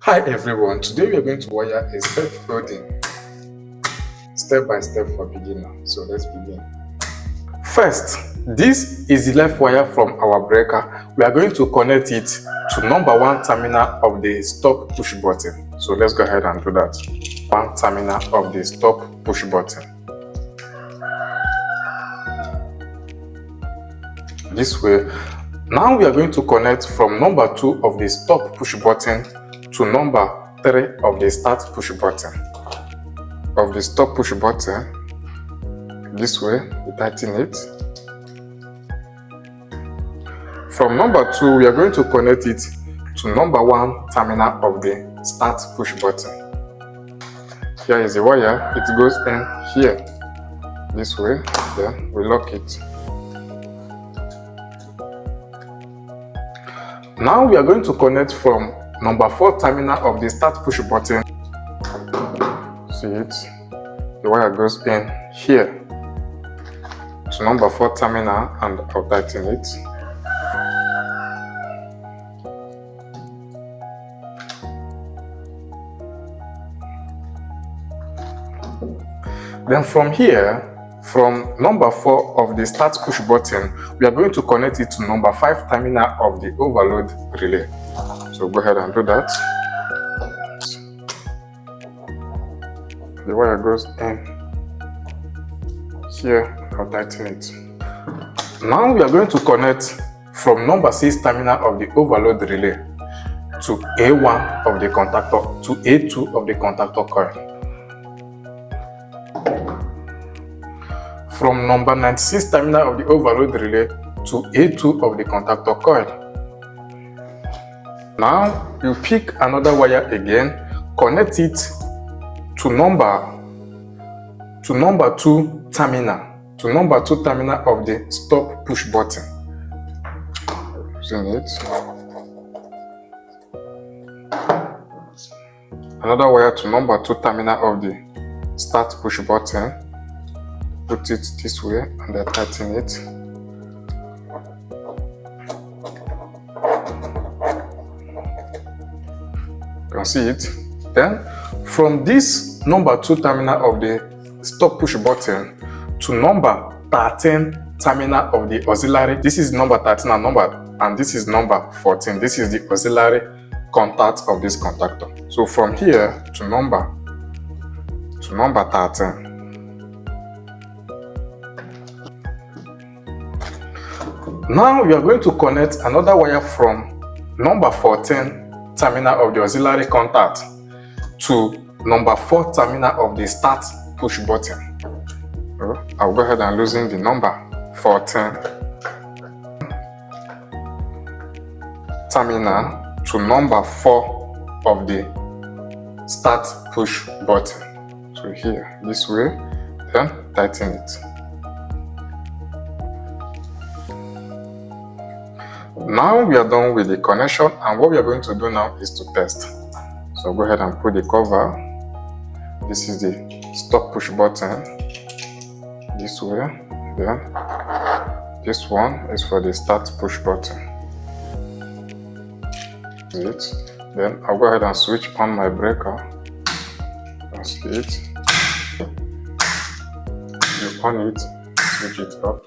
Hi everyone, today we are going to wire a step loading step by step for beginner. So let's begin. First, this is the left wire from our breaker. We are going to connect it to number 1 terminal of the stop push button. So let's go ahead and do that. 1 terminal of the stop push button. This way. Now we are going to connect from number 2 of the stop push button to number 3 of the start push button. Of the stop push button, this way, we tighten it. From number 2, we are going to connect it to number 1 terminal of the start push button. Here is the wire, it goes in here, this way, then we lock it. Now we are going to connect from number 4 terminal of the start push button. See it? The wire goes in here to number 4 terminal and I'll tighten it. Then from here, from number 4 of the start push button, we are going to connect it to number 5 terminal of the overload relay. So go ahead and do that. The wire goes in here, I'll tighten it. Now we are going to connect from number 6 terminal of the overload relay to A1 of the contactor to A2 of the contactor coil. From number 96 terminal of the overload relay to A2 of the contactor coil. Now you pick another wire again, connect it to number 2 terminal of the stop push button. Using it. Another wire to number 2 terminal of the start push button. Put it this way and then tighten it. You can see it. Then from this number 2 terminal of the stop push button to number 13 terminal of the auxiliary. This is number 13 and this is number 14. This is the auxiliary contact of this contactor. So from here to number 13. Now we are going to connect another wire from number 14 terminal of the auxiliary contact to number 4 terminal of the start push button. I'll go ahead and loosen the number 14 terminal to number 4 of the start push button. So here, this way, then tighten it. Now we are done with the connection, and what we are going to do now is to test. So go ahead and put the cover. This is the stop push button. This way. Then this one is for the start push button. Then I'll go ahead and switch on my breaker. That's it. You on it, switch it off.